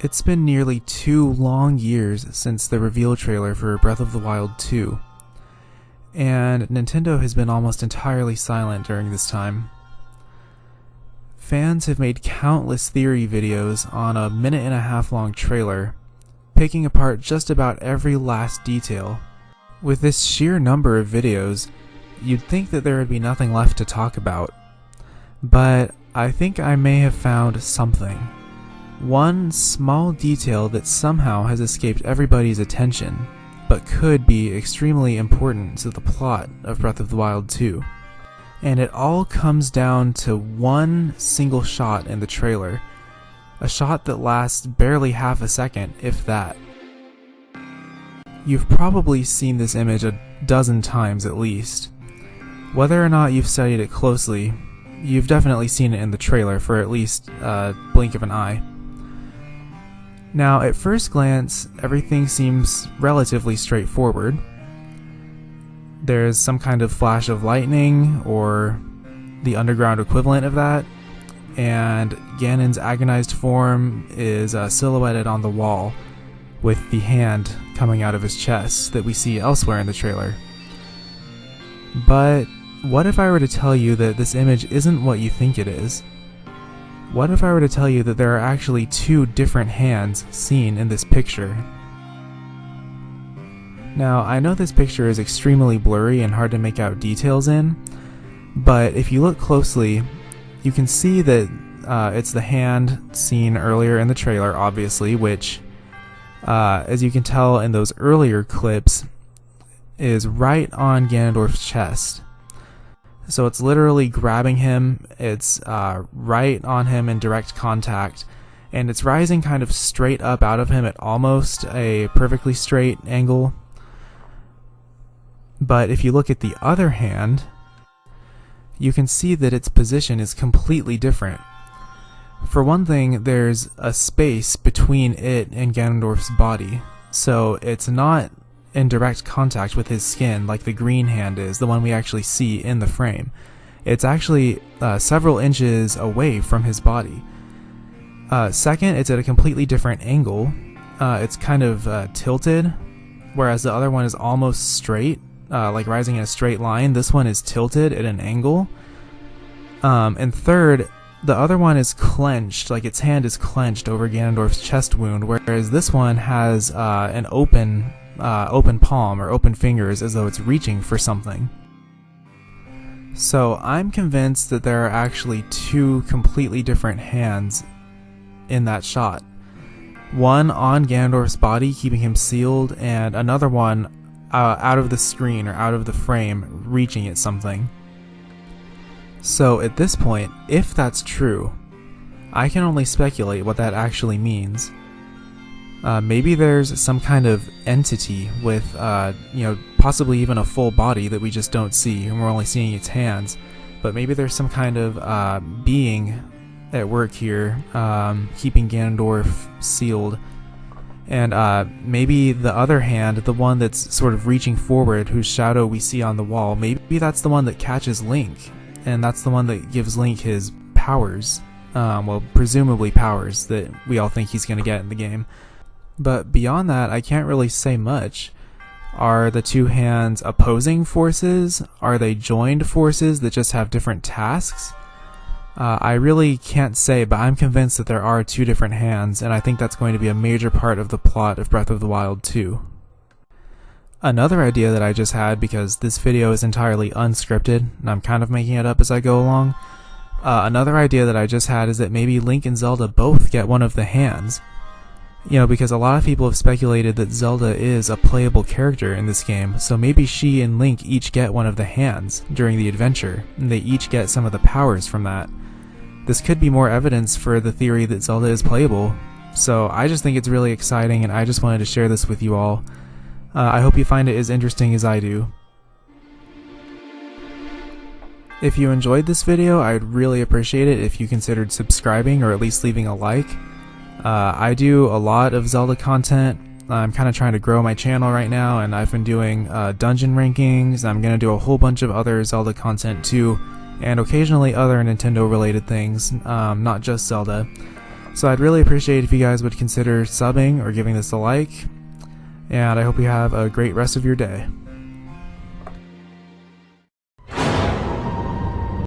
It's been nearly 2 long years since the reveal trailer for Breath of the Wild 2, and Nintendo has been almost entirely silent during this time. Fans have made countless theory videos on a 1.5-minute long trailer, picking apart just about every last detail. With this sheer number of videos, you'd think that there would be nothing left to talk about, but I think I may have found something. One small detail that somehow has escaped everybody's attention, but could be extremely important to the plot of Breath of the Wild 2. And it all comes down to one single shot in the trailer, a shot that lasts barely half a second, if that. You've probably seen this image a dozen times at least. Whether or not you've studied it closely, you've definitely seen it in the trailer for at least a blink of an eye. Now, at first glance, everything seems relatively straightforward. There's some kind of flash of lightning, or the underground equivalent of that, and Ganon's agonized form is silhouetted on the wall, with the hand coming out of his chest that we see elsewhere in the trailer. But what if I were to tell you that this image isn't what you think it is? What if I were to tell you that there are actually 2 different hands seen in this picture? Now, I know this picture is extremely blurry and hard to make out details in, but if you look closely, you can see that it's the hand seen earlier in the trailer, obviously, which, as you can tell in those earlier clips, is right on Ganondorf's chest. So it's literally grabbing him, it's right on him in direct contact, and it's rising kind of straight up out of him at almost a perfectly straight angle. But if you look at the other hand, you can see that its position is completely different. For one thing, there's a space between it and Ganondorf's body, so it's not in direct contact with his skin like the green hand is, the one we actually see in the frame. It's actually several inches away from his body. Second, it's at a completely different angle. It's kind of tilted, whereas the other one is almost straight, like rising in a straight line. This one is tilted at an angle. And third, the other one is clenched, like its hand is clenched over Ganondorf's chest wound, whereas this one has an open palm or open fingers, as though it's reaching for something. So I'm convinced that there are actually 2 completely different hands in that shot. One on Ganondorf's body, keeping him sealed, and another one out of the screen or out of the frame, reaching at something. So at this point, if that's true, I can only speculate what that actually means. Maybe there's some kind of entity with, possibly even a full body that we just don't see, and we're only seeing its hands. But maybe there's some kind of being at work here, keeping Ganondorf sealed. And maybe the other hand, the one that's sort of reaching forward, whose shadow we see on the wall, maybe that's the one that catches Link, and that's the one that gives Link his powers. Presumably powers that we all think he's going to get in the game. But beyond that, I can't really say much. Are the 2 hands opposing forces? Are they joined forces that just have different tasks? I really can't say, but I'm convinced that there are 2 different hands, and I think that's going to be a major part of the plot of Breath of the Wild 2. Another idea that I just had, because this video is entirely unscripted, and I'm kind of making it up as I go along, another idea that I just had is that maybe Link and Zelda both get one of the hands. Because a lot of people have speculated that Zelda is a playable character in this game, so maybe she and Link each get one of the hands during the adventure, and they each get some of the powers from that. This could be more evidence for the theory that Zelda is playable, so I just think it's really exciting, and I just wanted to share this with you all. I hope you find it as interesting as I do. If you enjoyed this video, I'd really appreciate it if you considered subscribing or at least leaving a like. I do a lot of Zelda content. I'm kind of trying to grow my channel right now, and I've been doing dungeon rankings. I'm going to do a whole bunch of other Zelda content too, and occasionally other Nintendo related things, not just Zelda. So I'd really appreciate if you guys would consider subbing or giving this a like, and I hope you have a great rest of your day.